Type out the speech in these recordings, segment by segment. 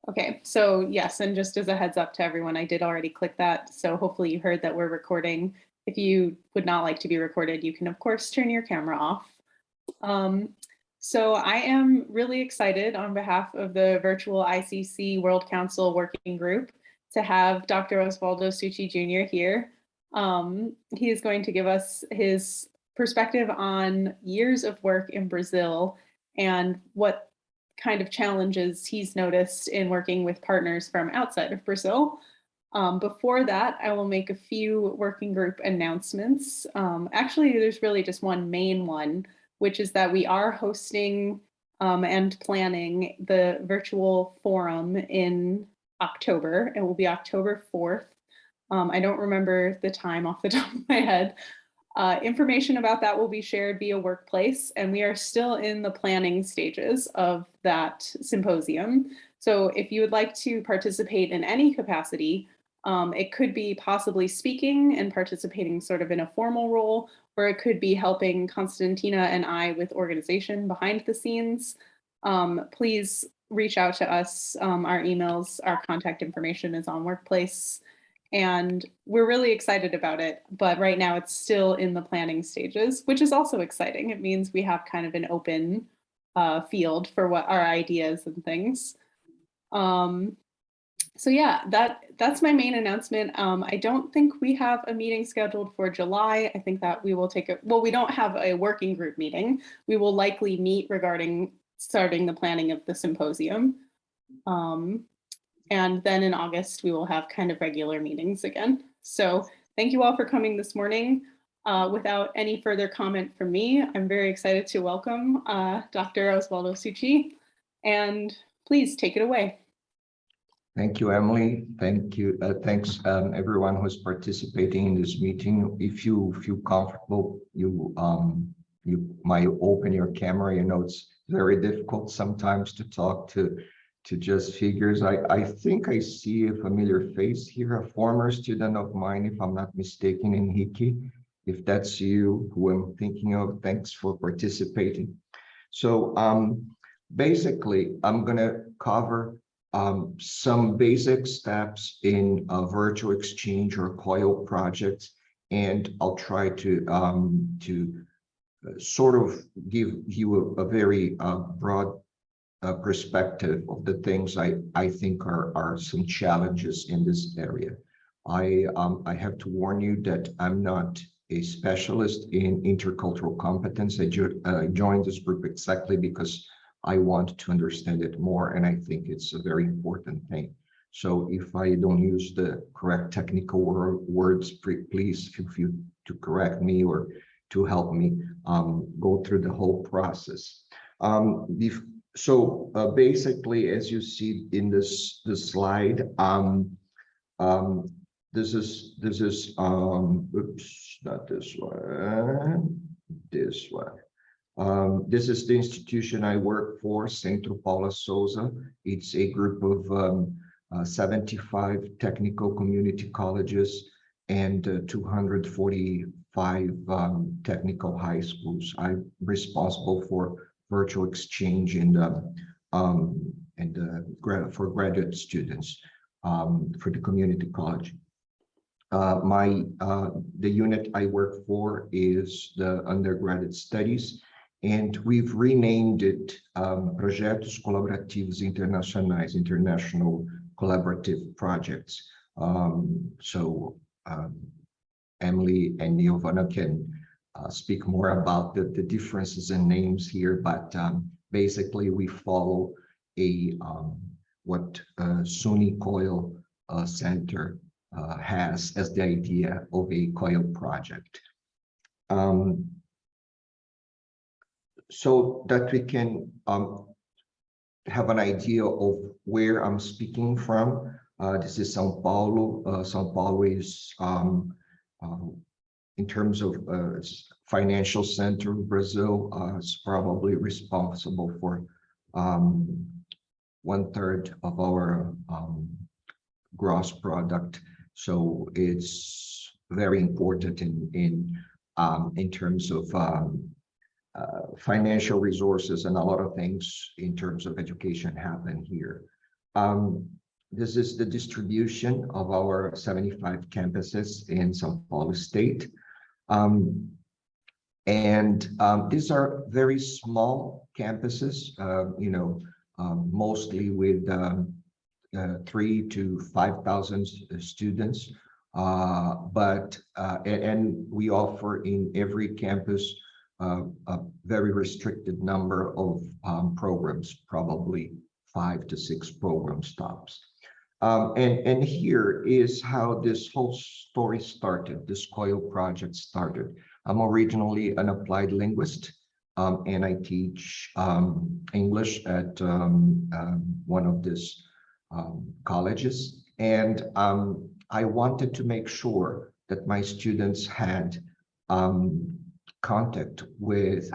Okay, so yes, and just as a heads up to everyone, I did already click that. So hopefully you heard that we're recording. If you would not like to be recorded, you can of course turn your camera off. Um, so I am really excited on behalf of the virtual ICC World Council Working Group to have Dr. Osvaldo Succi Jr. here. He is going to give us his perspective on years of work in Brazil and what kind of challenges he's noticed in working with partners from outside of Brazil. Before that, I will make a few working group announcements. Actually, there's really just one main one, which is that we are hosting and planning the virtual forum in October. It will be October 4th. I don't remember the time off the top of my head. Information about that will be shared via Workplace, and we are still in the planning stages of that symposium. So if you would like to participate in any capacity, it could be possibly speaking and participating sort of in a formal role, or it could be helping Constantina and I with organization behind the scenes. Please reach out to us. Our emails, our contact information is on Workplace. And we're really excited about it, but right now it's still in the planning stages, which is also exciting. It means we have kind of an open field for what our ideas and things. So yeah, that's my main announcement. I don't think we have a meeting scheduled for July. I think that we will take it. Well, we don't have a working group meeting. We will likely meet regarding starting the planning of the symposium. And then in August, we will have kind of regular meetings again. So thank you all for coming this morning. Without any further comment from me, I'm very excited to welcome Dr. Osvaldo Succi, and please take it away. Thank you, Emily. Thank you. Thanks, everyone who's participating in this meeting. If you feel comfortable, you might open your camera. You know, it's very difficult sometimes to talk to just figures. I think I see a familiar face here, a former student of mine, if I'm not mistaken, Henrique. If that's you who I'm thinking of, thanks for participating. So basically, I'm gonna cover some basic steps in a virtual exchange or COIL project, and I'll try to sort of give you a very broad perspective of the things I think are some challenges in this area. I have to warn you that I'm not a specialist in intercultural competence. I joined this group exactly because I want to understand it more, and I think it's a very important thing. So if I don't use the correct technical words, please feel free to correct me or to help me go through the whole process. So basically, as you see in this slide, this is oops, not this one, this one. This is the institution I work for, Centro Paula Souza. It's a group of 75 technical community colleges and 245 technical high schools. I'm responsible for virtual exchange for graduate students for the community college. The unit I work for is the undergraduate studies, and we've renamed it Projetos Colaborativos Internacionais, International Collaborative Projects. Emily and Giovanna can speak more about the differences in names here, but basically we follow what SUNY COIL Center has as the idea of a COIL project. So that we can have an idea of where I'm speaking from. This is São Paulo. São Paulo is in terms of financial center of Brazil, is probably responsible for 1/3 of our gross product. So it's very important in terms of financial resources, and a lot of things in terms of education happen here. This is the distribution of our 75 campuses in São Paulo State. These are very small campuses, mostly with 3,000 to 5,000 students. And we offer in every campus a very restricted number of programs, probably 5 to 6 program stops. And here is how this whole story started, this COIL project started. I'm originally an applied linguist, and I teach English at one of these colleges. And I wanted to make sure that my students had contact with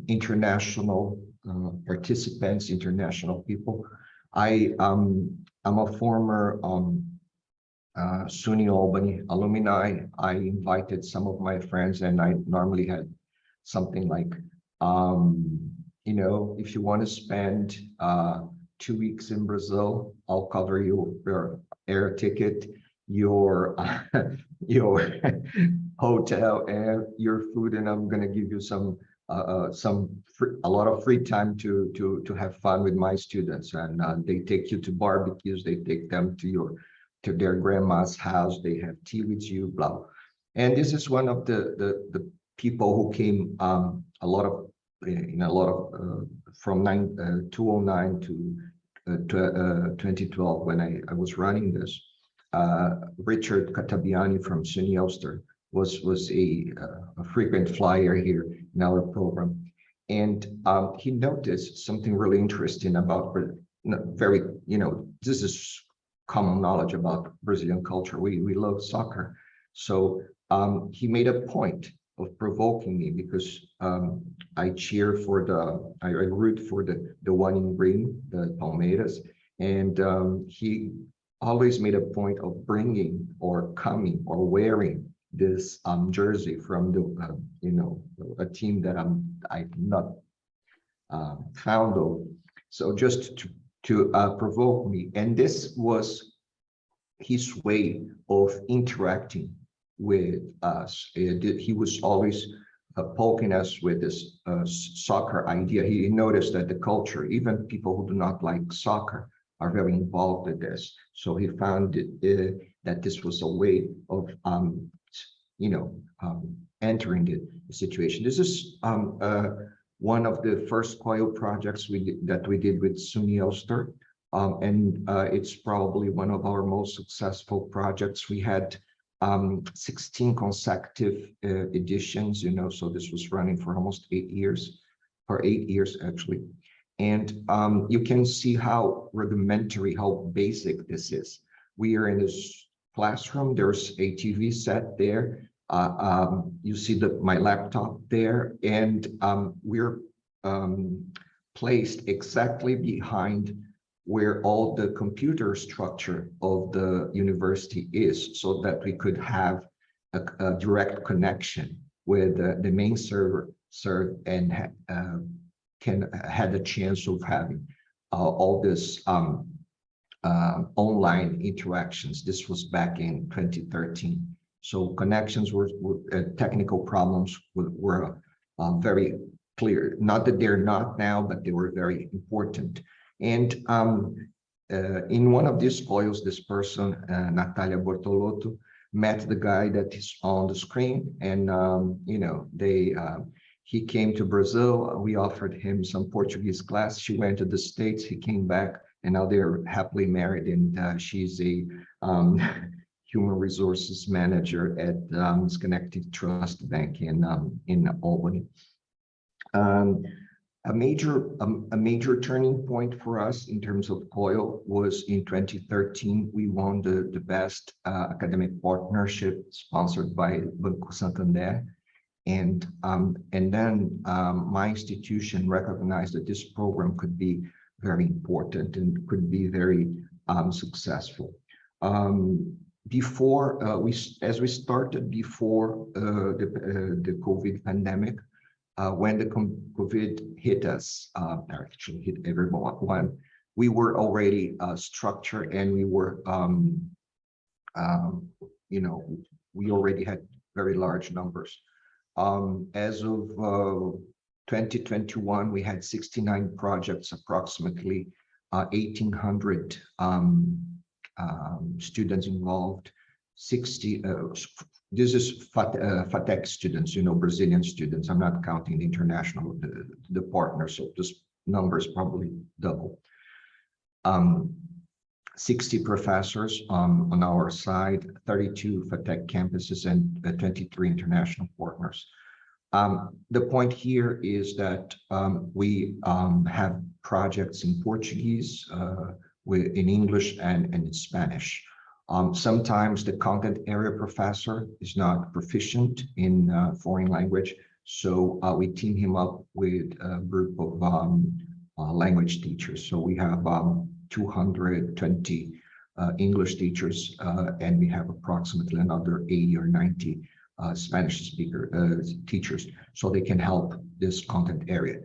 international participants, international people. I'm a former SUNY Albany alumni. I invited some of my friends, and I normally had something like, if you want to spend 2 weeks in Brazil, I'll cover your air ticket, your hotel, and your food, and I'm going to give you a lot of free time to have fun with my students. And they take you to barbecues, they take them to their grandma's house, they have tea with you, blah. And this is one of the people who came from 2009 to 2012 when I was running this. Richard Catabiani from SUNY Ulster was a frequent flyer here in our program. And he noticed something really interesting about this is common knowledge about Brazilian culture. We love soccer. So he made a point of provoking me because I root for the one in green, the Palmeiras. And he always made a point of bringing or coming or wearing this jersey from a team that I'm not fond of. So just to provoke me, and this was his way of interacting with us. He was always poking us with this soccer idea. He noticed that the culture, even people who do not like soccer, are very involved with this. So he found that this was a way of entering the situation. This is one of the first COIL projects that we did with SUNY Ulster, and it's probably one of our most successful projects. We had 16 consecutive editions, so this was running for almost 8 years, for 8 years actually. And you can see how rudimentary, how basic this is. We are in this classroom, there's a TV set there. You see my laptop there, and we're placed exactly behind where all the computer structure of the university is, so that we could have a direct connection with the main server and had a chance of having all this online interactions. This was back in 2013. So connections were technical problems were very clear. Not that they're not now, but they were very important. And in one of these COILs, this person, Natalia Bortolotto, met the guy that is on the screen, and he came to Brazil. We offered him some Portuguese class. She went to the States. He came back, and now they're happily married. And she's a human resources manager at Schenectady Trust Bank in Albany. A major turning point for us in terms of COIL was in 2013. We won the best academic partnership sponsored by Banco Santander, and then my institution recognized that this program could be very important and could be very successful. As we started before the COVID pandemic. When the COVID hit us, actually hit everyone, we were already structured, and we were, you know, we already had very large numbers. As of 2021, we had 69 projects, approximately 1,800 students involved. 60. This is FATEC students, you know, Brazilian students. I'm not counting the international, the partners. So this number is probably double. 60 professors on our side, 32 FATEC campuses, and 23 international partners. The point here is that we have projects in Portuguese, in English, and in Spanish. Sometimes the content area professor is not proficient in foreign language, so we team him up with a group of language teachers. So we have 220 English teachers, and we have approximately another 80 or 90 Spanish speaker teachers, so they can help this content area.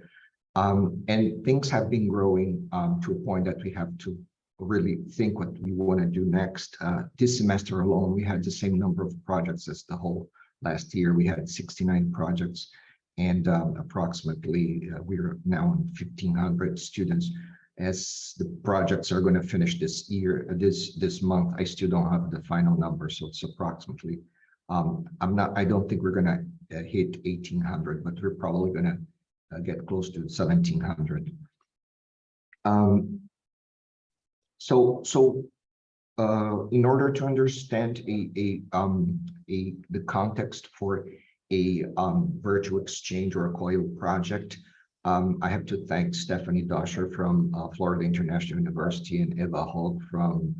And things have been growing to a point that we have to really think what we want to do next. This semester alone, we had the same number of projects as the whole last year. We had 69 projects, and approximately we're now on 1,500 students. As the projects are going to finish this year, this month, I still don't have the final number, so it's approximately. I don't think we're going to hit 1,800, but we're probably going to get close to 1,700. In order to understand the context for a virtual exchange or a COIL project, I have to thank Stephanie Doscher from Florida International University and Eva Hogg from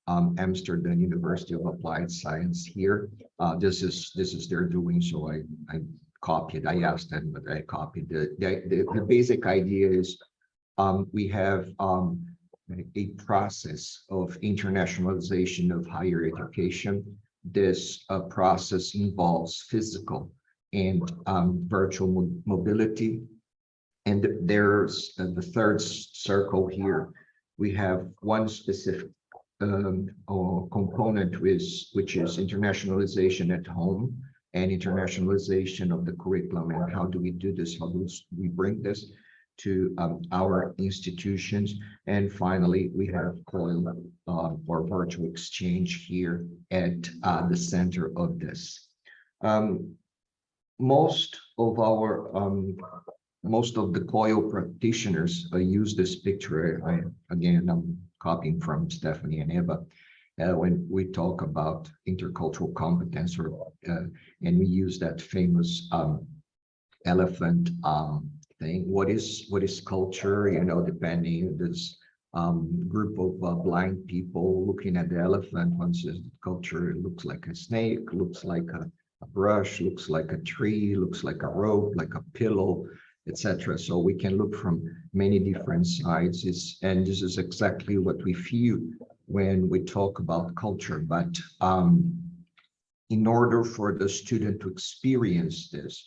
Amsterdam University of Applied Science here. This is their doing, so I copied. I asked them, but I copied. The basic idea is we have a process of internationalization of higher education. This process involves physical and virtual mobility. And there's the third circle here. We have one specific component which is internationalization at home and internationalization of the curriculum. And how do we do this? How do we bring this to our institutions? And finally, we have COIL or virtual exchange here at the center of this. Most of the COIL practitioners use this picture. Again, I'm copying from Stephanie and Eva. When we talk about intercultural competence, and we use that famous elephant thing. What is culture? You know, depending this group of blind people looking at the elephant. One says culture, it looks like a snake, looks like a brush, looks like a tree, looks like a rope, like a pillow, etc. So we can look from many different sides, and this is exactly what we feel when we talk about culture. But in order for the student to experience this,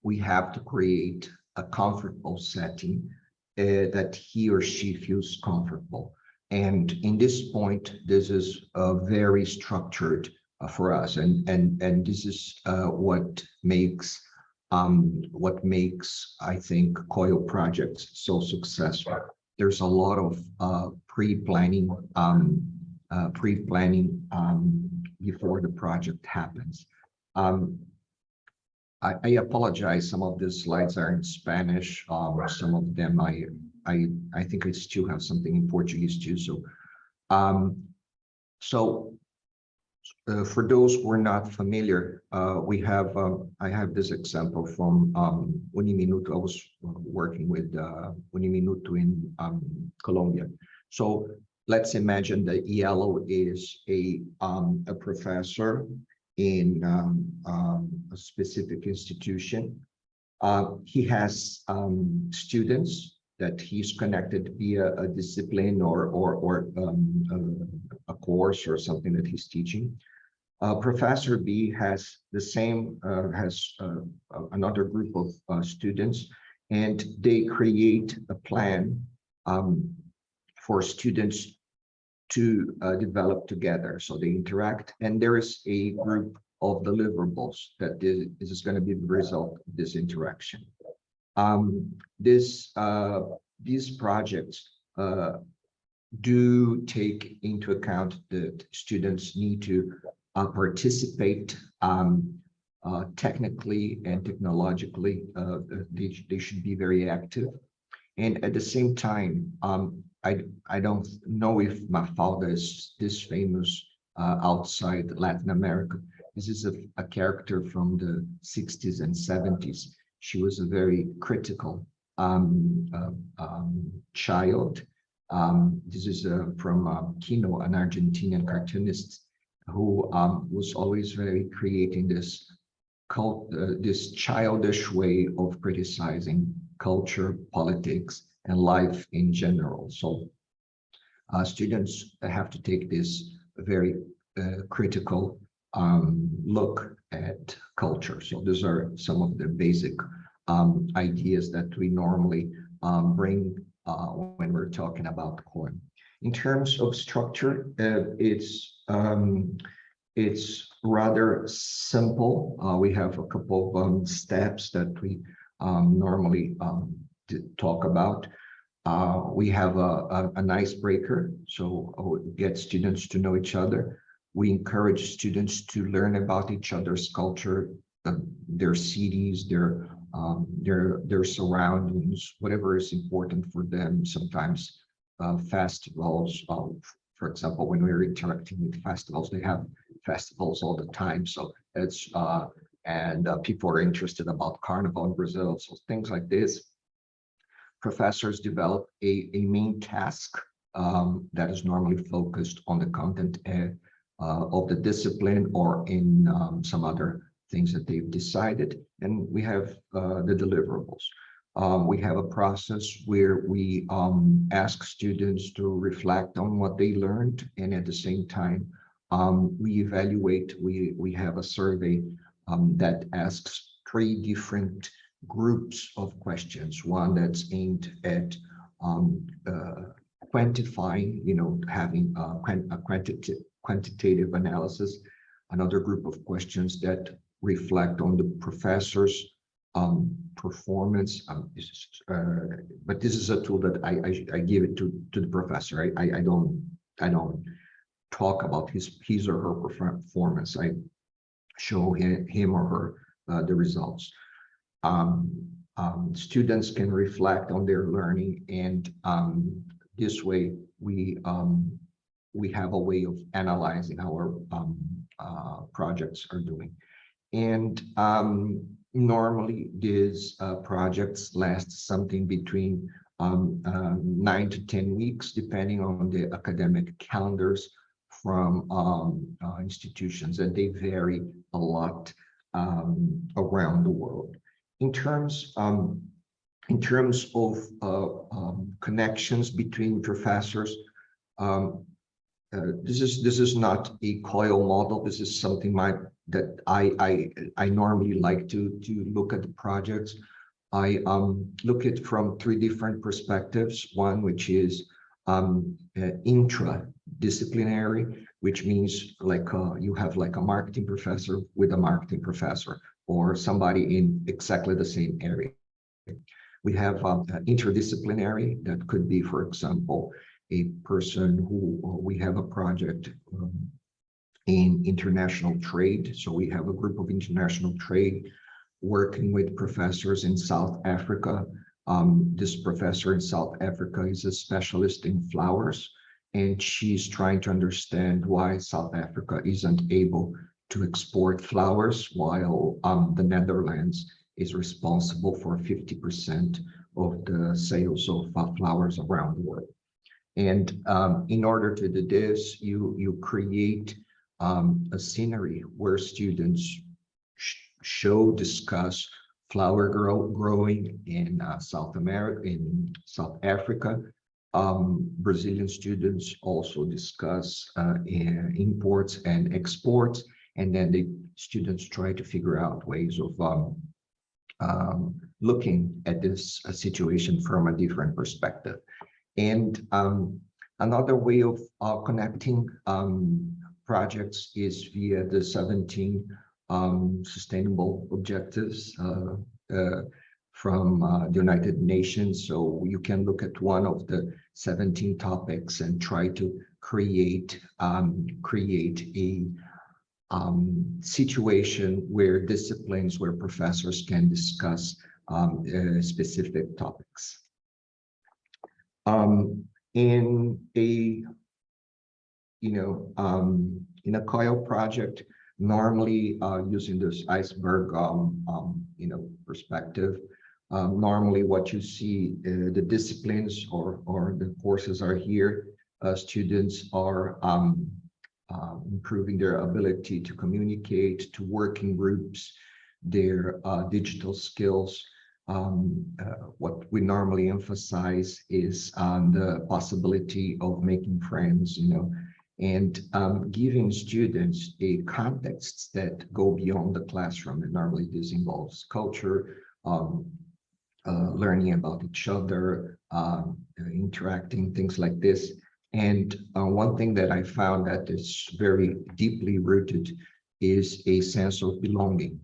we have to create a comfortable setting that he or she feels comfortable. And in this point, this is very structured for us, and this is what makes I think COIL projects so successful. There's a lot of pre-planning before the project happens. I apologize. Some of the slides are in Spanish. Some of them I think I still have something in Portuguese too. So for those who are not familiar, I have this example from Uniminuto. I was working with Uniminuto in Colombia. So let's imagine that yellow is a professor in a specific institution. He has students that he's connected via a discipline or a course or something that he's teaching. Professor B has the same, another group of students, and they create a plan for students to develop together. So they interact, and there is a group of deliverables that this is going to be the result of this interaction. These projects do take into account that students need to participate technically and technologically. They should be very active. And at the same time, I don't know if Mafalda is this famous outside Latin America. This is a character from the 60s and 70s. She was a very critical child. This is from Kino, an Argentinian cartoonist who was always very creating this childish way of criticizing culture, politics, and life in general. So students have to take this very critical look at culture. So these are some of the basic ideas that we normally bring when we're talking about COIM. In terms of structure, it's rather simple. We have a couple of steps that we normally talk about. We have an icebreaker, so get students to know each other. We encourage students to learn about each other's culture, their cities, their surroundings, whatever is important for them. Sometimes festivals, for example, when we're interacting with festivals, they have festivals all the time. So it's people are interested about Carnival in Brazil, so things like this. Professors develop a main task that is normally focused on the content of the discipline or in some other things that they've decided. And we have the deliverables. We have a process where we ask students to reflect on what they learned, and at the same time, we evaluate. We have a survey that asks 3 different groups of questions. One that's aimed at quantifying, having a quantitative analysis. Another group of questions that reflect on the professor's performance. But this is a tool that I give it to the professor. I don't talk about his or her performance. I show him or her the results. Students can reflect on their learning, and this way we have a way of analyzing how our projects are doing. And normally these projects last something between 9 to 10 weeks, depending on the academic calendars from institutions, and they vary a lot around the world. In terms of connections between professors, this is not a COIL model. This is something that I normally like to look at the projects. I look at from 3 different perspectives. One, which is intradisciplinary, which means like you have like a marketing professor with a marketing professor, or somebody in exactly the same area. We have interdisciplinary, that could be, for example, a person who we have a project in international trade. So we have a group of international trade working with professors in South Africa. This professor in South Africa is a specialist in flowers, and she's trying to understand why South Africa isn't able to export flowers, while the Netherlands is responsible for 50% of the sales of flowers around the world. And in order to do this, you create a scenery where students discuss flower growing in South America, in South Africa. Brazilian students also discuss imports and exports, and then the students try to figure out ways of looking at this situation from a different perspective. And another way of connecting projects is via the 17 sustainable objectives from the United Nations. So you can look at one of the 17 topics and try to create a situation where disciplines, where professors can discuss specific topics. In a COIL project, normally using this iceberg perspective, normally what you see, the disciplines or the courses are here. Students are improving their ability to communicate, to work in groups, their digital skills. What we normally emphasize is the possibility of making friends, and giving students a context that go beyond the classroom. And normally this involves culture, learning about each other, interacting, things like this. And one thing that I found that is very deeply rooted is a sense of belonging.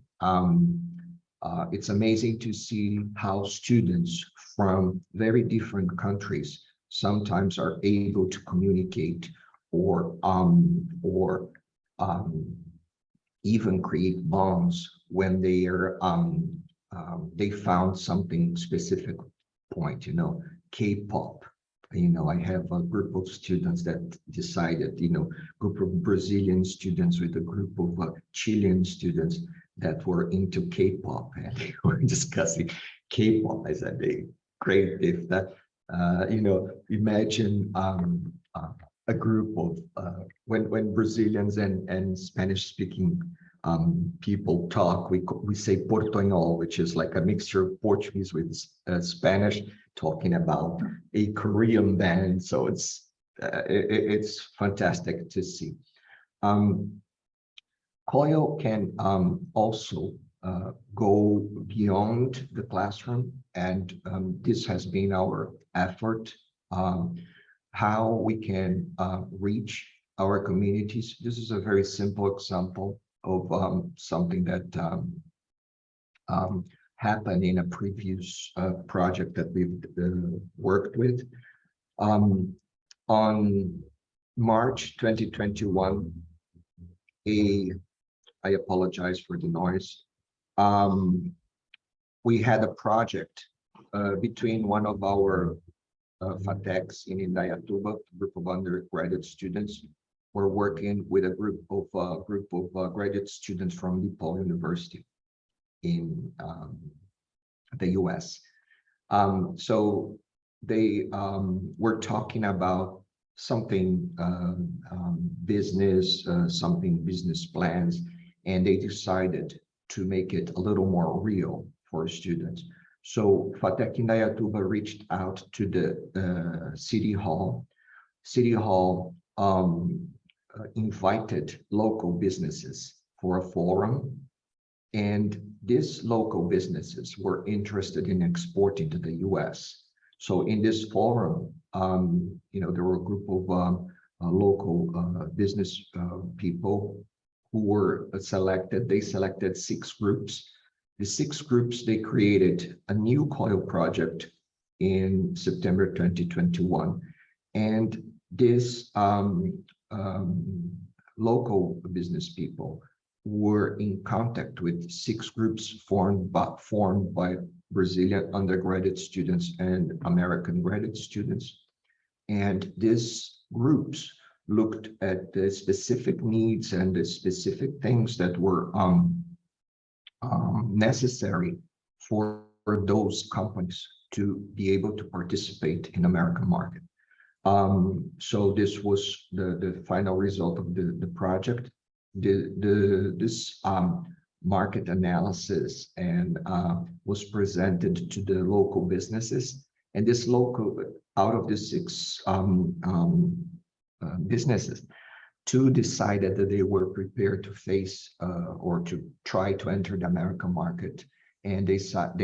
It's amazing to see how students from very different countries sometimes are able to communicate or even create bonds when they are they found something specific point, K-pop. I have a group of students that decided, group of Brazilian students with a group of Chilean students that were into K-pop, and they were discussing K-pop. I said, great, if that, imagine a group of, when Brazilians and Spanish-speaking people talk, we say Portuñol, which is like a mixture of Portuguese with Spanish, talking about a Korean band. So it's fantastic to see. COIL can also go beyond the classroom, and this has been our effort, how we can reach our communities. This is a very simple example of something that happened in a previous project that we've worked with. On March 2021, I apologize for the noise. We had a project between one of our FATECs in Indaiatuba, a group of undergraduate students. We're working with a group of graduate students from DePaul University in the US. So they were talking about something business plans, and they decided to make it a little more real for students. So FATEC Indaiatuba reached out to the City Hall. City Hall invited local businesses for a forum, and these local businesses were interested in exporting to the US. So in this forum, there were a group of local business people who were selected. They selected 6 groups. The 6 groups, they created a new COIL project in September 2021. And this local business people were in contact with 6 groups formed by Brazilian undergraduate students and American graduate students. And these groups looked at the specific needs and the specific things that were necessary for those companies to be able to participate in the American market. So this was the final result of the project. This market analysis and was presented to the local businesses, and this local, out of the 6 businesses, 2 decided that they were prepared to face or to try to enter the American market, and they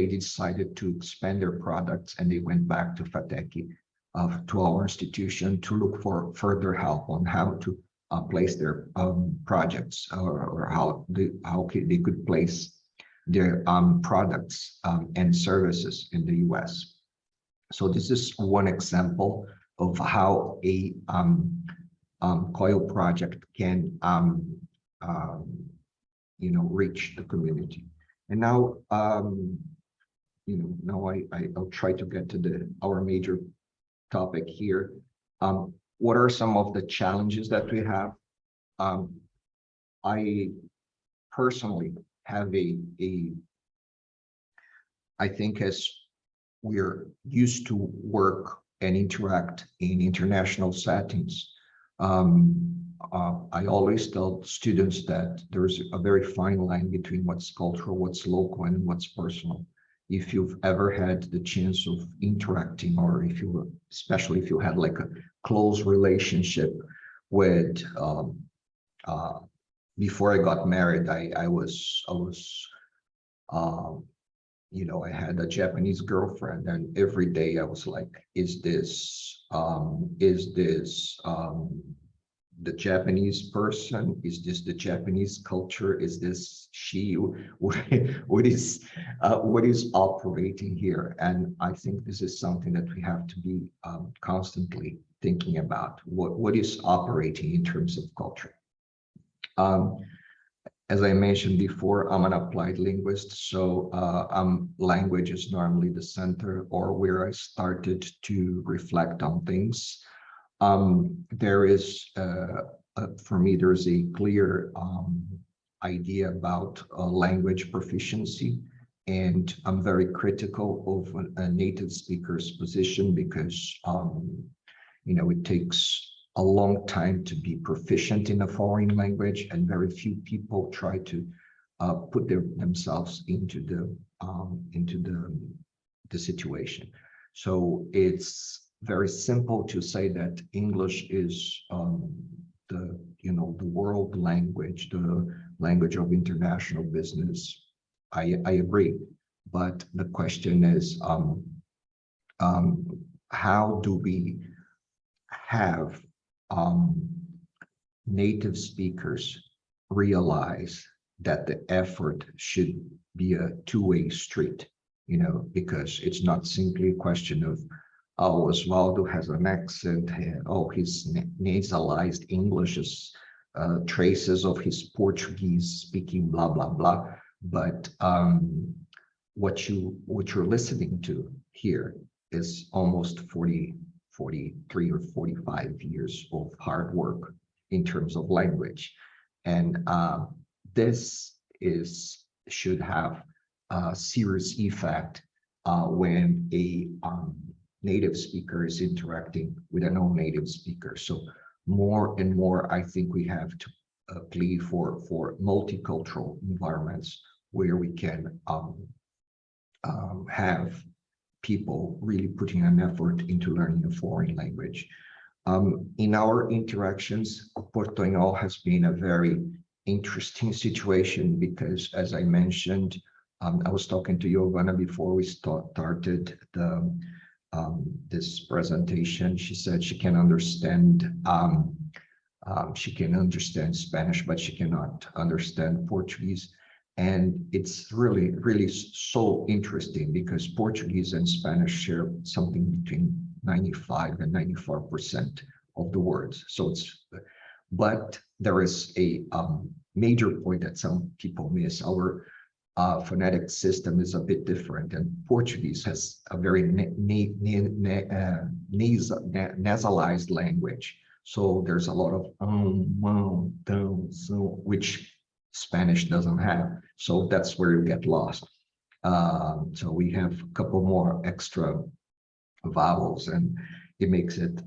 decided to expand their products, and they went back to FATEC to our institution to look for further help on how to place their projects, or how they could place their products and services in the US. So this is one example of how a COIL project can reach the community. And now I'll try to get to our major topic here. What are some of the challenges that we have? I personally have I think as we're used to work and interact in international settings, I always tell students that there's a very fine line between what's cultural, what's local, and what's personal. If you've ever had the chance of interacting, or especially if you had like a close relationship with, before I got married, I had a Japanese girlfriend, and every day I was like, is this the Japanese person? Is this the Japanese culture? Is this she? What is operating here? And I think this is something that we have to be constantly thinking about. What is operating in terms of culture? As I mentioned before, I'm an applied linguist, so language is normally the center, or where I started to reflect on things. There is, for me, there's a clear idea about language proficiency, and I'm very critical of a native speaker's position, because it takes a long time to be proficient in a foreign language, and very few people try to put themselves into the situation. So it's very simple to say that English is the world language, the language of international business. I agree, but the question is, how do we have native speakers realize that the effort should be a two-way street, because it's not simply a question of, oh, Osvaldo has an accent, oh, his nasalized English is traces of his Portuguese speaking, blah, blah, blah. But what you're listening to here is almost 43 or 45 years of hard work in terms of language. And this should have a serious effect when a native speaker is interacting with a non-native speaker. So more and more, I think we have to plead for multicultural environments where we can have people really putting an effort into learning a foreign language. In our interactions, Portunhol has been a very interesting situation, because, as I mentioned, I was talking to Giovanna before we started this presentation. She said she can understand Spanish, but she cannot understand Portuguese. And it's really, really so interesting, because Portuguese and Spanish share something between 95 and 94% of the words. So but there is a major point that some people miss. Our phonetic system is a bit different, and Portuguese has a very nasalized language. So there's a lot of which Spanish doesn't have. So that's where you get lost. So we have a couple more extra vowels, and it makes it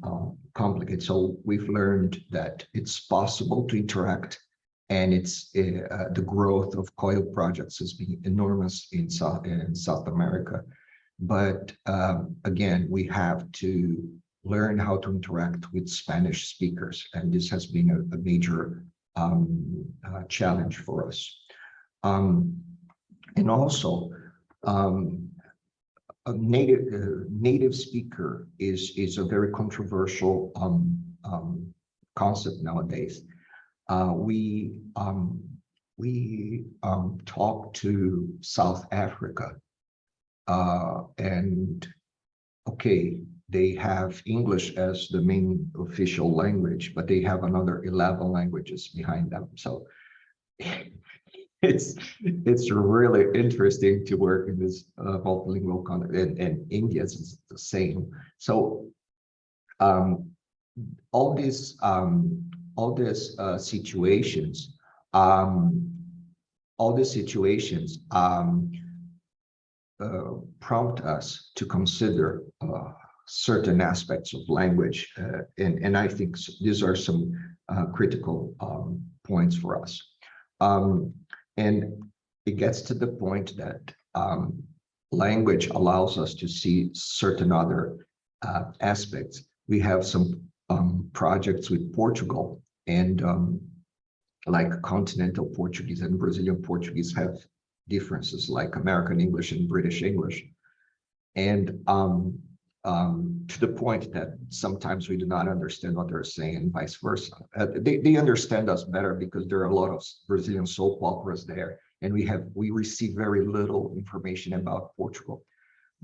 complicated. So we've learned that it's possible to interact, and it's the growth of COIL projects has been enormous in South America. But again, we have to learn how to interact with Spanish speakers, and this has been a major challenge for us. And also, native speaker is a very controversial concept nowadays. We talked to South Africa, and okay, they have English as the main official language, but they have another 11 languages behind them. So it's really interesting to work in this multilingual context, and India is the same. So all these situations, prompt us to consider certain aspects of language, and I think these are some critical points for us. And it gets to the point that language allows us to see certain other aspects. We have some projects with Portugal, and like continental Portuguese and Brazilian Portuguese have differences like American English and British English. And to the point that sometimes we do not understand what they're saying and vice versa. They understand us better because there are a lot of Brazilian soap operas there, and we receive very little information about Portugal.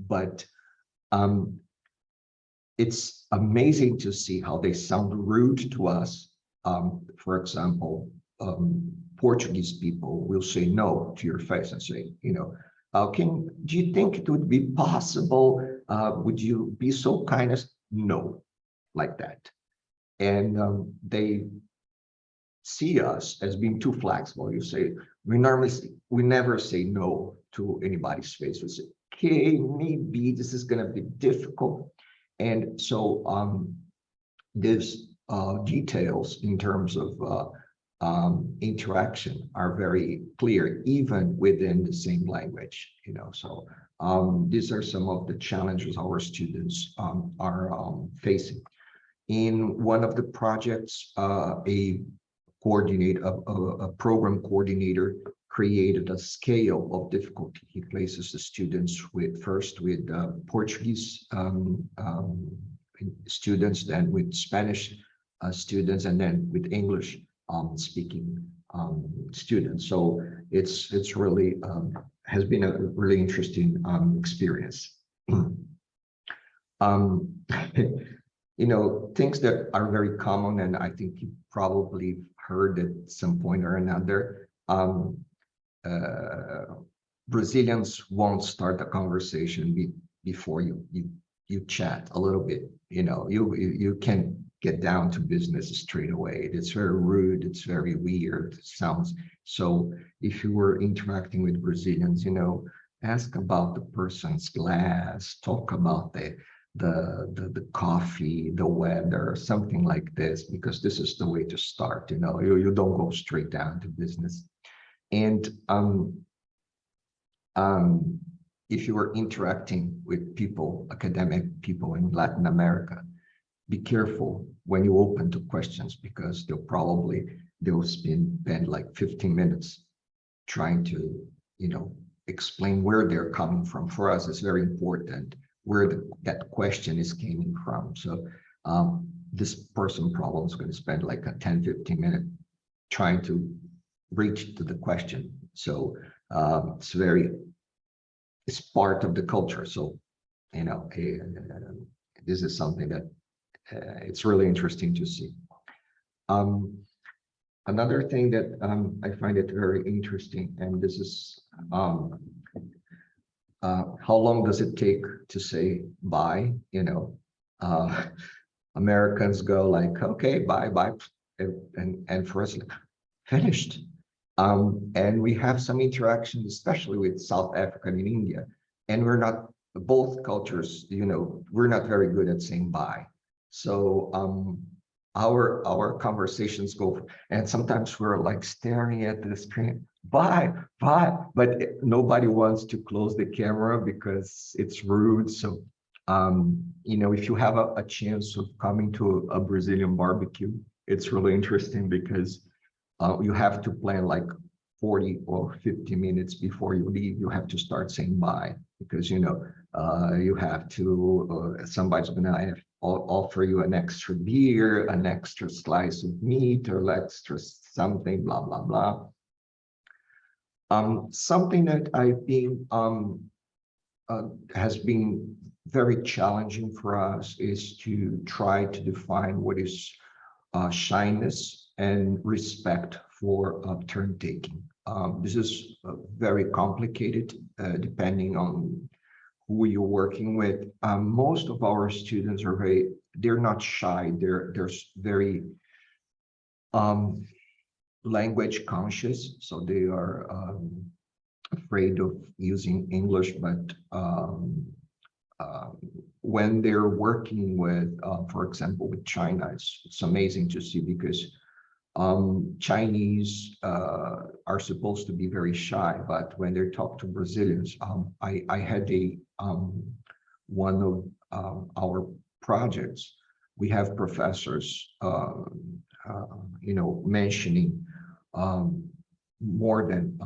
But it's amazing to see how they sound rude to us. For example, Portuguese people will say no to your face and say, you know, do you think it would be possible? Would you be so kind as no, like that? And they see us as being too flexible. You say, we never say no to anybody's face. We say, okay, maybe this is going to be difficult. And so these details in terms of interaction are very clear, even within the same language, you know. So these are some of the challenges our students are facing. In one of the projects, a program coordinator created a scale of difficulty. He places the students first with Portuguese students, then with Spanish students, and then with English speaking students. So it's really has been a really interesting experience. You know, things that are very common, and I think you probably heard at some point or another. Brazilians won't start a conversation before you chat a little bit. You know, you can get down to business straight away. It's very rude. It's very weird. It sounds so. If you were interacting with Brazilians, you know, ask about the person's glass, talk about the coffee, the weather, something like this, because this is the way to start. You know, you don't go straight down to business. And if you are interacting with people, academic people in Latin America, be careful when you open to questions, because they'll spend like 15 minutes trying to, you know, explain where they're coming from. For us, it's very important where that question is coming from. So this person probably is going to spend like a 10-15 minutes trying to reach to the question. So it's part of the culture. So, you know, this is something that it's really interesting to see. Another thing that I find it very interesting, and this is how long does it take to say bye? You know, Americans go like, okay, bye, bye, and for us, like, finished. And we have some interaction, especially with South Africa and India, and we're not, both cultures, you know, we're not very good at saying bye. So our conversations go, and sometimes we're like staring at the screen, bye, bye, but nobody wants to close the camera because it's rude. So you know, if you have a chance of coming to a Brazilian barbecue, it's really interesting because you have to plan like 40 or 50 minutes before you leave. You have to start saying bye, because you have to, somebody's gonna offer you an extra beer, an extra slice of meat, or extra something, blah blah blah. Something that I've been has been very challenging for us is to try to define what is shyness and respect for turn taking. This is very complicated depending on who you're working with. Most of our students are they're not shy. They're very language conscious, so they are afraid of using English, but when they're working with, for example, with China, it's amazing to see, because Chinese are supposed to be very shy, but when they talk to Brazilians, I had one of our projects, we have professors, mentioning more than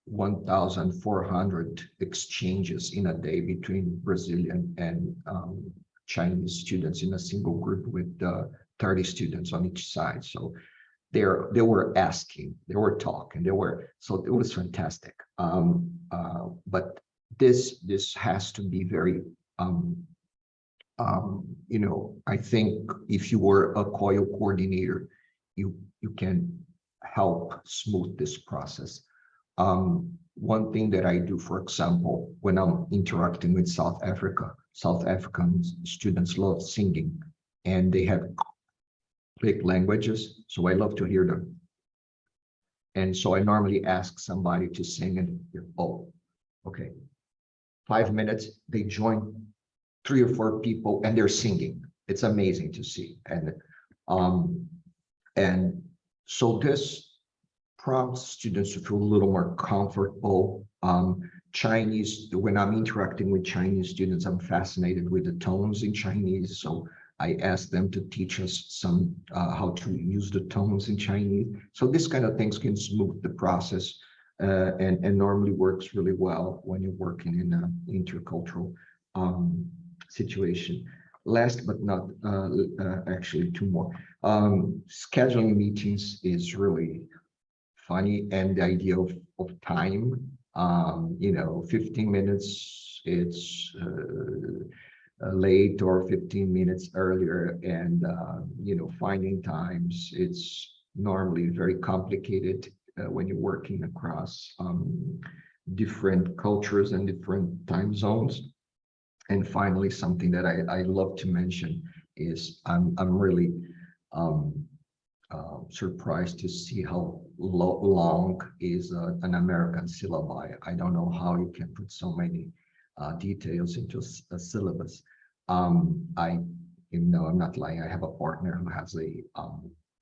1,400 exchanges in a day between Brazilian and Chinese students in a single group with 30 students on each side. So they were asking, they were talking, so it was fantastic. But this has to be very, I think if you were a COIL coordinator, you can help smooth this process. One thing that I do, for example, when I'm interacting with South Africa, South African students love singing, and they have click languages, so I love to hear them. And so I normally ask somebody to sing, and oh, okay, 5 minutes, they join 3 or 4 people, and they're singing. It's amazing to see. And so this prompts students to feel a little more comfortable. Chinese, when I'm interacting with Chinese students, I'm fascinated with the tones in Chinese. So I ask them to teach us some how to use the tones in Chinese. So this kind of things can smooth the process and normally works really well when you're working in an intercultural situation. Last but not actually 2 more. Scheduling meetings is really funny, and the idea of time, 15 minutes, it's late, or 15 minutes earlier, and finding times, it's normally very complicated when you're working across different cultures and different time zones. And finally, something that I love to mention is I'm really surprised to see how long is an American syllabi. I don't know how you can put so many details into a syllabus. I'm not lying. I have a partner who has a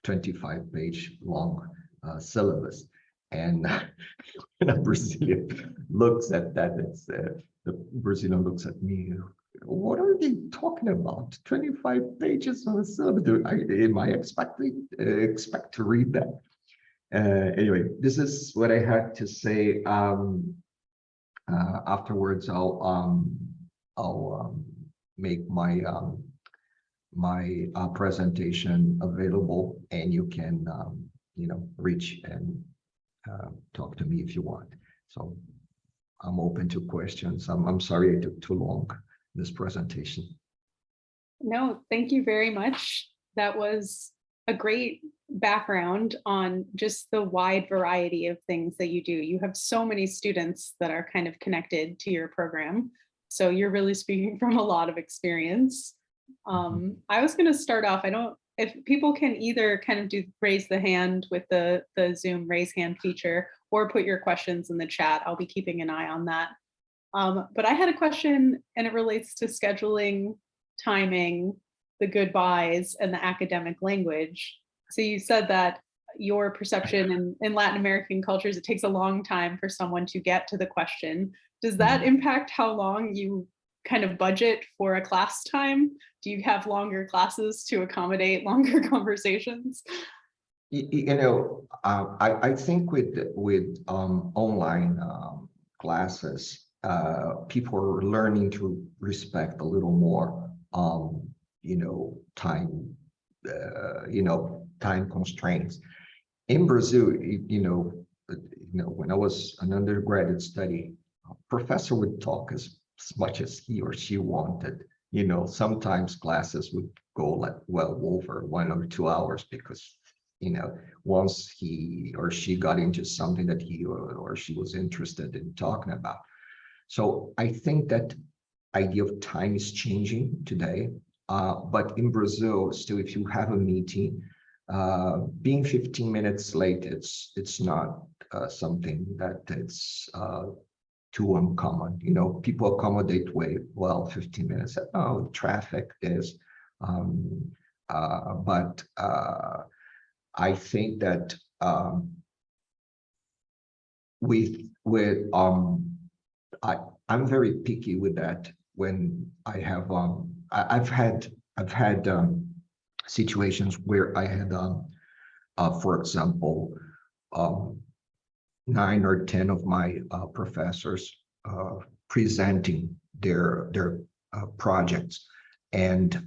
25-page long syllabus, and when a Brazilian looks at that, the Brazilian looks at me. What are they talking about? 25 pages on a syllabus. Am I expect to read that? Anyway, this is what I had to say. Afterwards, I'll make my presentation available, and you can reach and talk to me if you want. So I'm open to questions. I'm sorry I took too long this presentation. No, thank you very much. That was a great background on just the wide variety of things that you do. You have so many students that are kind of connected to your program. So you're really speaking from a lot of experience. I was going to start off, if people can either kind of raise the hand with the Zoom raise hand feature, or put your questions in the chat. I'll be keeping an eye on that. But I had a question, and it relates to scheduling, timing, the goodbyes, and the academic language. So you said that your perception in Latin American cultures, it takes a long time for someone to get to the question. Does that impact how long you kind of budget for a class time? Do you have longer classes to accommodate longer conversations? I think with online classes, people are learning to respect a little more, time, time constraints. In Brazil, when I was an undergraduate study, a professor would talk as much as he or she wanted. Sometimes classes would go like well over 1 or 2 hours because, once he or she got into something that he or she was interested in talking about. So I think that idea of time is changing today. But in Brazil, still, if you have a meeting, being 15 minutes late, it's not something that it's too uncommon. People accommodate way well. 15 minutes. Oh, traffic is, but I think that I'm very picky with that. When I have I've had situations where I had for example 9 or 10 of my professors presenting their projects, and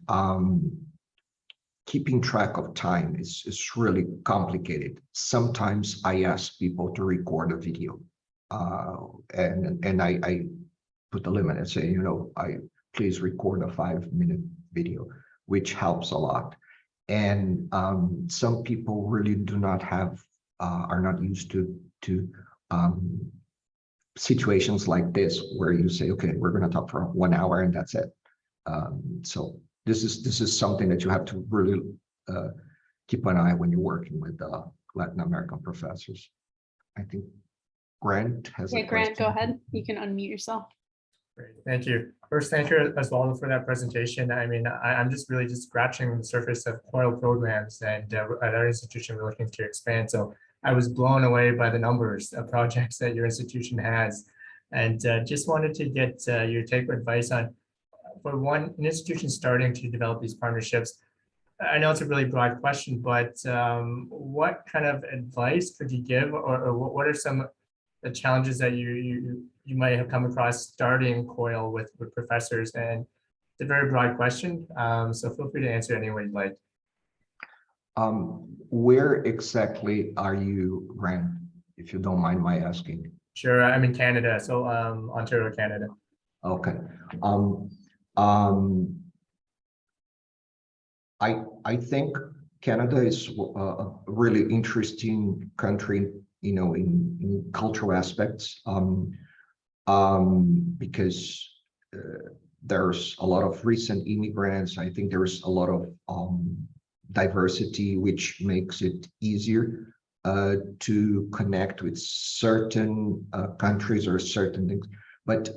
keeping track of time is really complicated. Sometimes I ask people to record a video, and I put the limit and say, please record a 5-minute video, which helps a lot. And some people really do not have, are not used to situations like this, where you say, okay, we're going to talk for 1 hour and that's it. So this is something that you have to really keep an eye when you're working with Latin American professors. I think Grant has a Grant, go question. ahead. You can unmute yourself. Great, thank you. First, thank you Osvaldo for that presentation. I mean, I'm just scratching the surface of COIL programs, and at our institution, we're looking to expand. So I was blown away by the numbers of projects that your institution has, and just wanted to get your take or advice on, for one, an institution starting to develop these partnerships. I know it's a really broad question, but what kind of advice could you give, or what are some the challenges that you might have come across starting COIL with professors? And it's a very broad question, so feel free to answer any way you'd like. Where exactly are you, Grant, if you don't mind my asking? Sure, I'm in Canada, so Ontario, Canada. Okay. I think Canada is a really interesting country, in cultural aspects, because there's a lot of recent immigrants. I think there's a lot of diversity, which makes it easier to connect with certain countries or certain things. But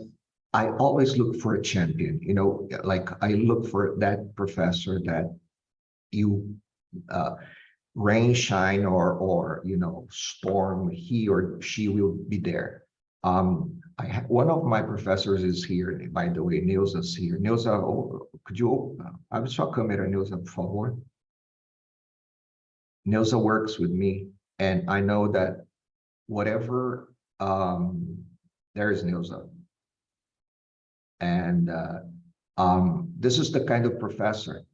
I always look for a champion, like I look for that professor that you rain, shine, or storm, he or she will be there. One of my professors is here, by the way. Nilza's here. Nilza, could you abre sua câmera, Nilza, por favor? Nilza works with me, and I know that whatever, there is Nilza. And this is the kind of professor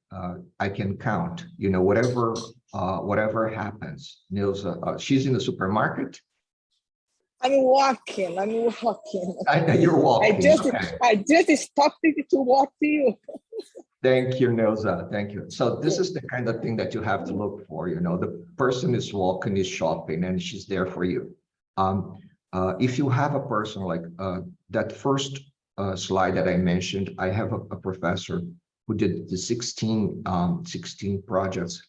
I can count, whatever happens. Nilza, she's in the supermarket. I'm walking. I know you're walking. I just stopped to walk to you. Thank you, Nilza. Thank you. So this is the kind of thing that you have to look for. The person is walking, is shopping, and she's there for you. If you have a person like that first slide that I mentioned, I have a professor who did the 16 projects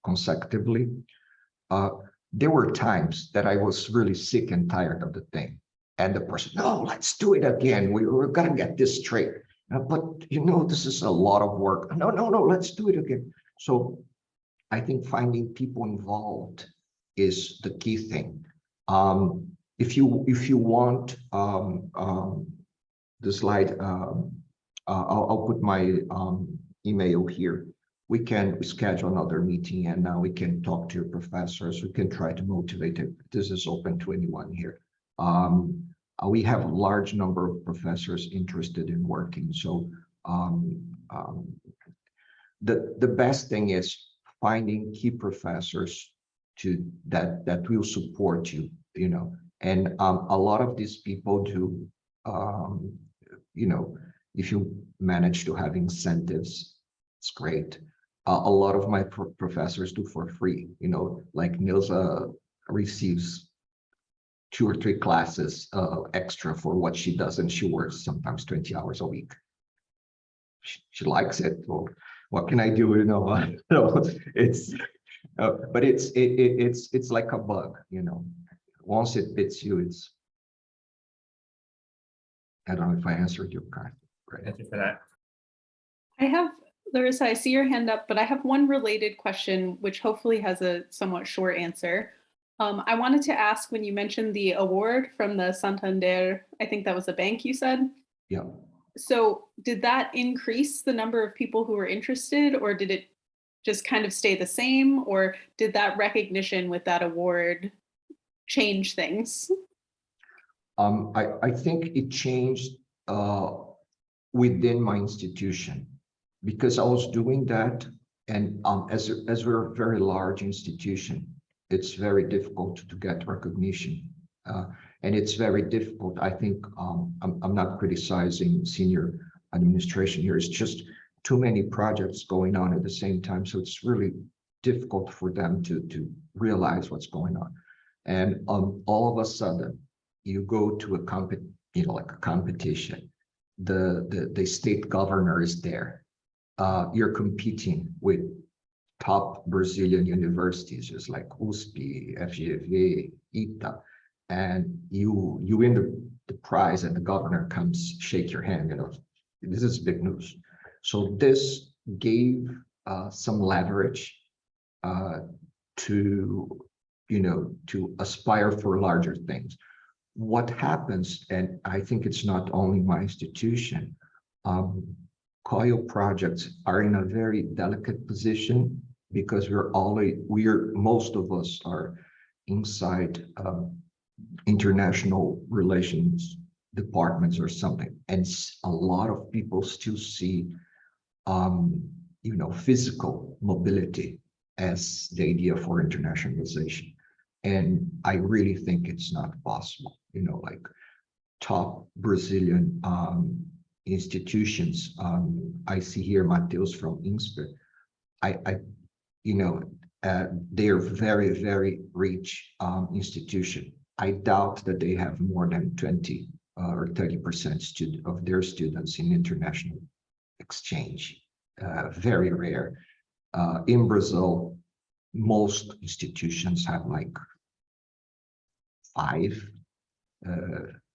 consecutively. There were times that I was really sick and tired of the thing. And the person, no, let's do it again. We're going to get this straight. But, this is a lot of work. No, let's do it again. So I think finding people involved is the key thing. If you want the slide, I'll put my email here. We can schedule another meeting, and now we can talk to your professors. We can try to motivate it. This is open to anyone here. we have a large number of professors interested in working. So the best thing is finding key professors that will support you, you know, and a lot of these people do, you know, if you manage to have incentives, it's great. A lot of my professors do for free, you know, like Nilsa receives 2 or 3 classes extra for what she does, and she works sometimes 20 hours a week. She likes it. Well, what can I do? You know, it's but it's like a bug, you know. Once it bits you, it's. I don't know if I answered your question. Right. Thank you for that. I have, Larissa, I see your hand up, but I have one related question, which hopefully has a somewhat short answer. I wanted to ask, when you mentioned the award from the Santander, I think that was a bank you said. Yeah. So did that increase the number of people who were interested, or did it just kind of stay the same, or did that recognition with that award change things? I think it changed within my institution, because I was doing that, and as we're a very large institution, it's very difficult to get recognition, and it's very difficult. I think I'm not criticizing senior administration here. It's just too many projects going on at the same time, so it's really difficult for them to realize what's going on. And all of a sudden, you go to a like a competition. The state governor is there. You're competing with top Brazilian universities, just like USP, FGV, ITA, and you win the prize, and the governor comes shake your hand. You know, this is big news. So this gave some leverage to, you know, to aspire for larger things. What happens, and I think it's not only my institution, COIL projects are in a very delicate position, because most of us are inside international relations departments or something, and a lot of people still see you know, physical mobility as the idea for internationalization. And I really think it's not possible, you know, like top Brazilian institutions. I see here Mateus from INSPER. You know, they are very, very rich institution. I doubt that they have more than 20 or 30% of their students in international exchange. Very rare. In Brazil, most institutions have like 5,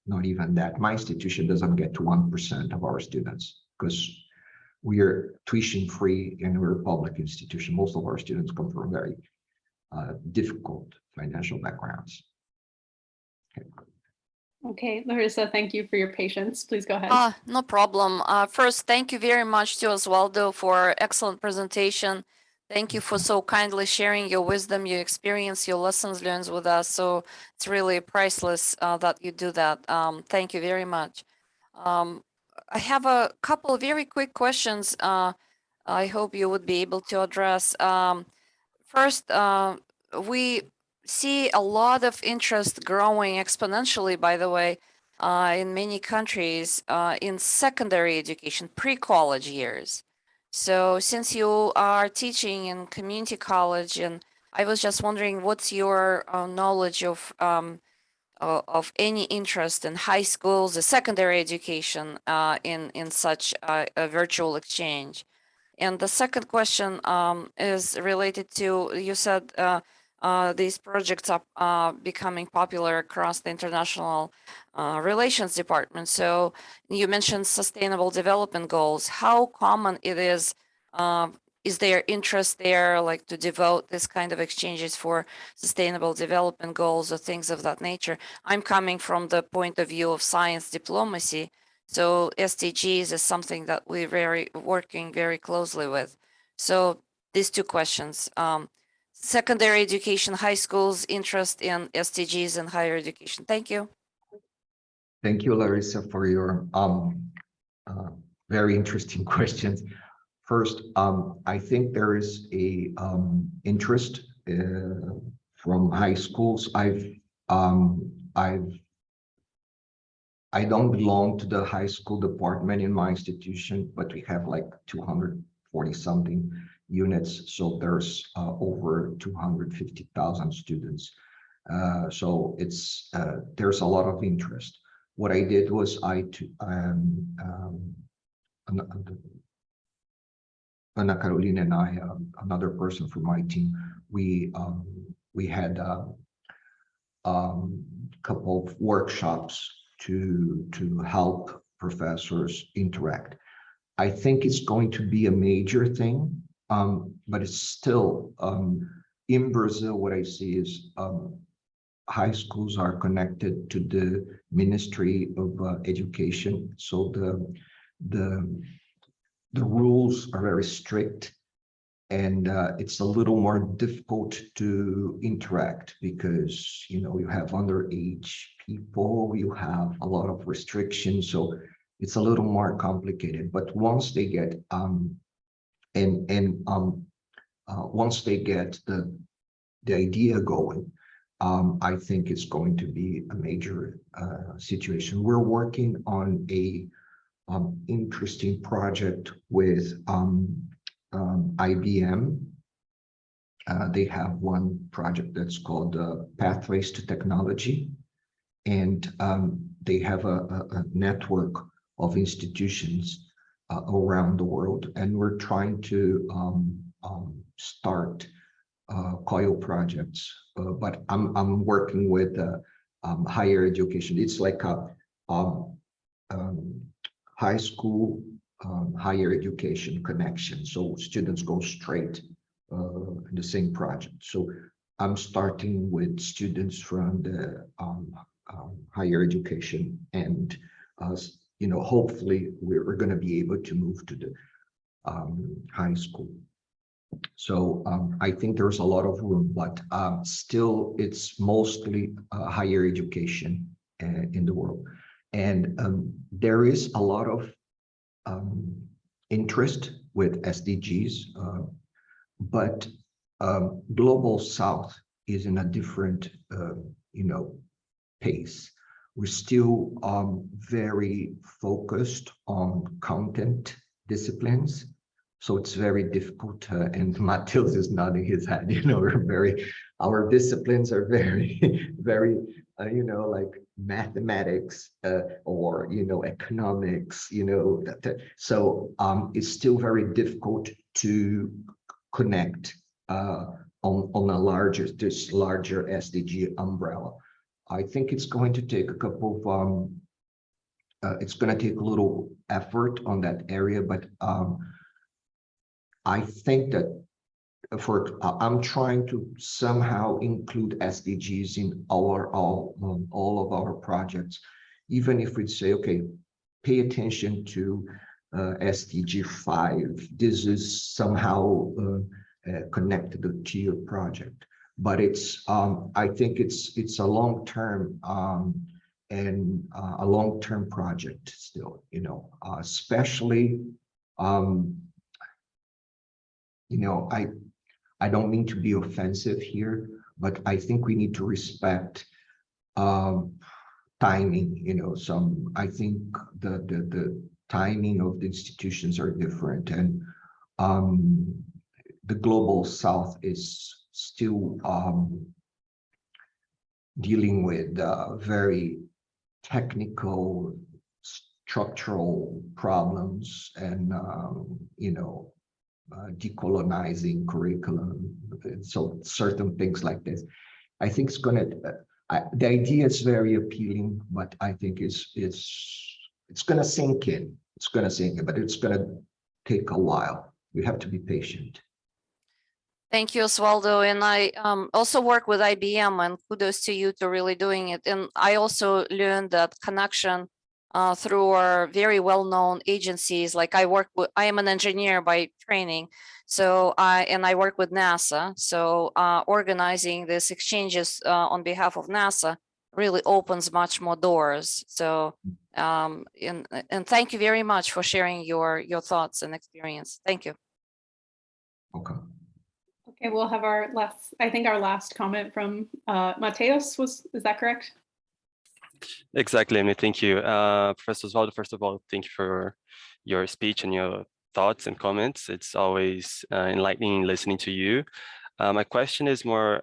not even that. My institution doesn't get to 1% of our students, because we are tuition free and we're a public institution. Most of our students come from very difficult financial backgrounds. Okay, Larissa, thank you for your patience. Please go ahead. No problem. First, thank you very much to Oswaldo for excellent presentation. Thank you for so kindly sharing your wisdom, your experience, your lessons learned with us. So it's really priceless that you do that. Thank you very much. I have a couple of very quick questions. I hope you would be able to address. First, we see a lot of interest growing exponentially, by the way, in many countries in secondary education, pre-college years. So since you are teaching in community college, and I was just wondering, what's your knowledge of any interest in high schools, the secondary education in such a virtual exchange? And the second question is related to, you said these projects are becoming popular across the international relations department. So you mentioned sustainable development goals. How common it is there interest there, like to devote this kind of exchanges for sustainable development goals or things of that nature? I'm coming from the point of view of science diplomacy. So SDGs is something that we're working very closely with. So these two questions. Secondary education, high schools, interest in SDGs and higher education. Thank you. Thank you, Larissa, for your very interesting questions. First, I think there is a interest from high schools. I don't belong to the high school department in my institution, but we have like 240 something units. So there's over 250,000 students. So it's there's a lot of interest. What I did was Ana Carolina and I, another person from my team, we had a couple of workshops to help professors interact. I think it's going to be a major thing, but it's still in Brazil. What I see is high schools are connected to the Ministry of Education, so the rules are very strict, and it's a little more difficult to interact because you have underage people, you have a lot of restrictions, so it's a little more complicated. But once they get once they get the idea going, I think it's going to be a major situation. We're working on a interesting project with IBM. They have one project that's called Pathways to Technology, and they have a network of institutions around the world, and we're trying to start COIL projects. But I'm working with higher education. It's like a high school higher education connection, so students go straight in the same project. So I'm starting with students from the higher education, and hopefully we're going to be able to move to the high school. So I think there's a lot of room, but still it's mostly higher education in the world. And there is a lot of interest with SDGs, but Global South is in a different, pace. We're still very focused on content disciplines. So it's very difficult, and Matheus is nodding his head, our disciplines are very, very, like mathematics or, economics, so it's still very difficult to connect on a larger SDG umbrella. I think it's going to take a couple of, it's going to take a little effort on that area, but I think that I'm trying to somehow include SDGs in all of our projects, even if we say, okay, pay attention to SDG 5. This is somehow connected to your project, but it's I think it's a long-term and a long-term project still, especially I don't mean to be offensive here, but I think we need to respect timing. I think the timing of the institutions are different, and the Global South is still dealing with very technical, structural problems, and decolonizing curriculum, so certain things like this. I think it's gonna. The idea is very appealing, but I think it's gonna sink in. It's gonna sink in, but it's gonna take a while. We have to be patient. Thank you, Osvaldo. And I also work with IBM, and kudos to you to really doing it. And I also learned that connection through our very well-known agencies. Like I am an engineer by training, so I work with NASA. So organizing these exchanges on behalf of NASA really opens much more doors. So, and thank you very much for sharing your thoughts and experience. Thank you. Okay. Okay, we'll have our last, I think our last comment from Mateos is that correct? Exactly, Emily, thank you. Professor Osvaldo, first of all, thank you for your speech and your thoughts and comments. It's always enlightening listening to you. My question is more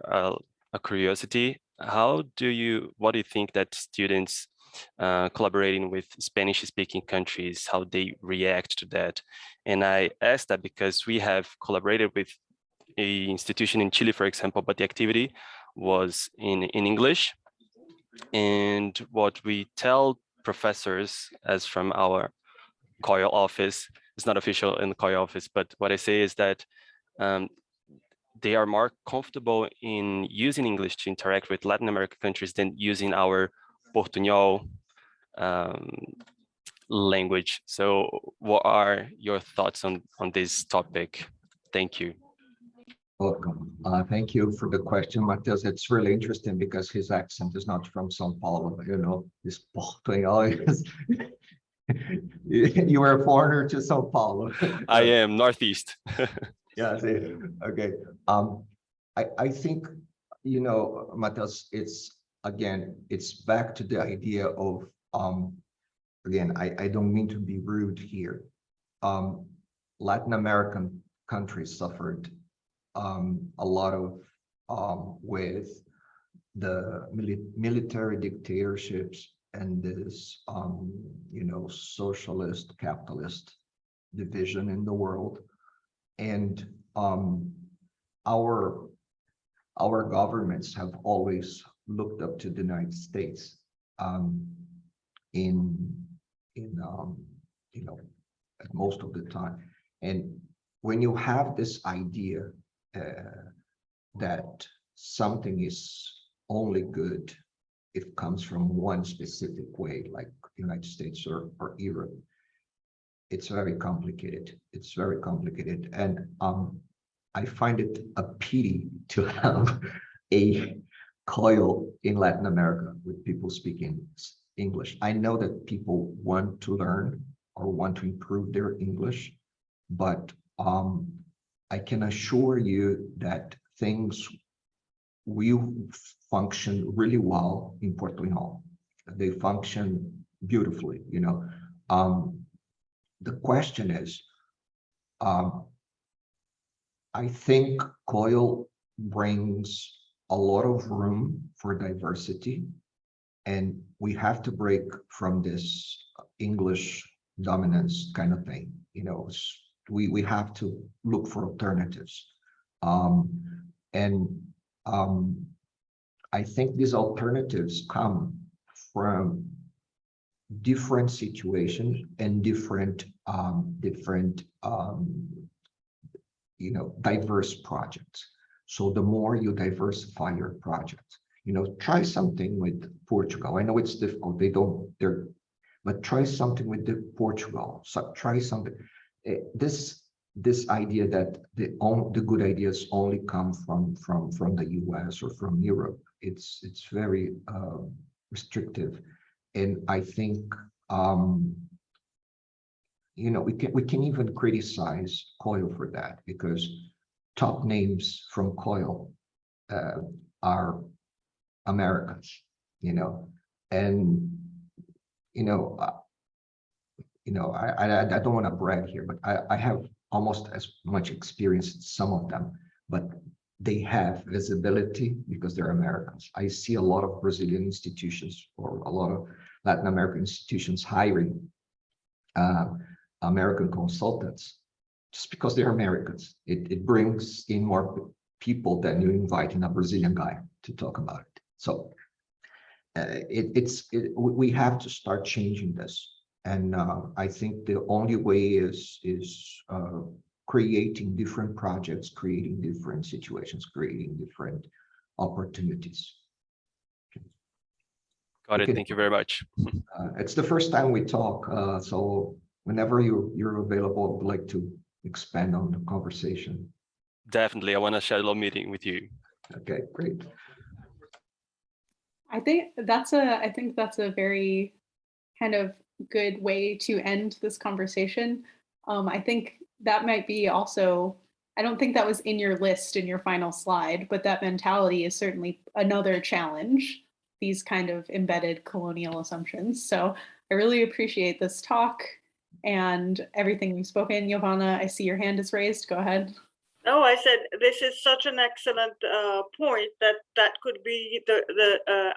a curiosity. What do you think that students collaborating with Spanish-speaking countries, how they react to that? And I ask that because we have collaborated with an institution in Chile, for example, but the activity was in English. And what we tell professors as from our COIL office, it's not official in the COIL office, but what I say is that they are more comfortable in using English to interact with Latin American countries than using our Portuñol language. So what are your thoughts on this topic? Thank you. Welcome. Thank you for the question, Mateus. It's really interesting because his accent is not from São Paulo, you know, this Portuñol is. You were a foreigner to São Paulo. I am Northeast. Yeah, okay. I think, you know, Mateus, it's back to the idea of, again, I don't mean to be rude here. Latin American countries suffered a lot of with the military dictatorships and this, you know, socialist capitalist division in the world. And our governments have always looked up to the United States in you know, most of the time. And when you have this idea that something is only good if it comes from one specific way, like United States or Europe, it's very complicated. It's very complicated. And I find it a pity to have a COIL in Latin America with people speaking English. I know that people want to learn or want to improve their English, but I can assure you that things will function really well in Portuñol. They function beautifully, you know. The question is, I think COIL brings a lot of room for diversity, and we have to break from this English dominance kind of thing. You know, we have to look for alternatives. I think these alternatives come from different situations and different you know, diverse projects. So the more you diversify your project, you know, try something with Portugal. I know it's difficult. But try something with Portugal. So try something. This idea that the good ideas only come from the US or from Europe, it's very restrictive. And I think you know, we can even criticize COIL for that, because top names from COIL are Americans, you know, and you know, I don't want to brag here, but I have almost as much experience as some of them, but they have visibility because they're Americans. I see a lot of Brazilian institutions or a lot of Latin American institutions hiring American consultants just because they're Americans. It brings in more people than you invite in a Brazilian guy to talk about it. So we have to start changing this. And I think the only way is creating different projects, creating different situations, creating different opportunities. Got it. Thank you very much. It's the first time we talk, so whenever you're available, I would like to expand on the conversation. Definitely. I want to schedule a meeting with you. Okay, great. I think that's a very kind of good way to end this conversation. I think that might be also, I don't think that was in your list in your final slide, but that mentality is certainly another challenge, these kind of embedded colonial assumptions. So I really appreciate this talk and everything you've spoken. Giovanna, I see your hand is raised. Go ahead. No, I said this is such an excellent point that could be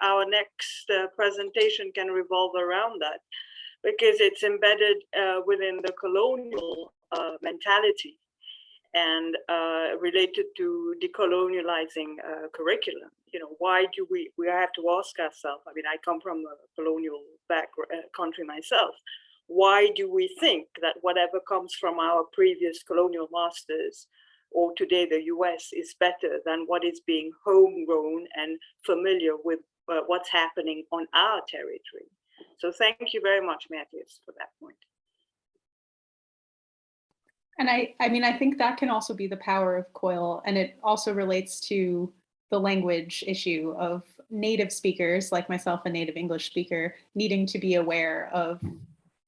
our next presentation can revolve around that, because it's embedded within the colonial mentality and related to decolonializing curriculum. You know, why do we have to ask ourselves? I mean, I come from a colonial country myself. Why do we think that whatever comes from our previous colonial masters or today the US is better than what is being homegrown and familiar with what's happening on our territory? So thank you very much, Matthias, for that point. And I mean, I think that can also be the power of COIL, and it also relates to the language issue of native speakers like myself, a native English speaker, needing to be aware of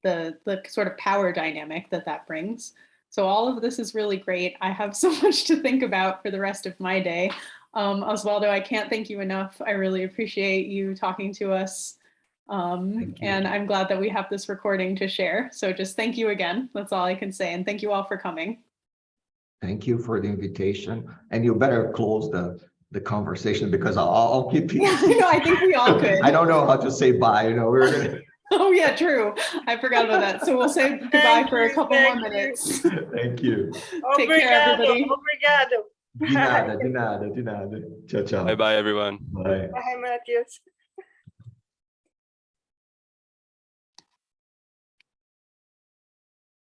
the sort of power dynamic that brings. So all of this is really great. I have so much to think about for the rest of my day. Osvaldo, I can't thank you enough. I really appreciate you talking to us. And I'm glad that we have this recording to share. So just thank you again. That's all I can say. And thank you all for coming. Thank you for the invitation. And you better close the conversation because I'll keep you. Yeah, no, I think we all could. I don't know how to say bye, you know, we're gonna. Oh yeah, true. I forgot about that. So we'll say goodbye for a couple more minutes. Thank you. Take care, everybody. Obrigado. De nada. Tchau, tchau. Bye bye, everyone. Bye. Bye, Matthias.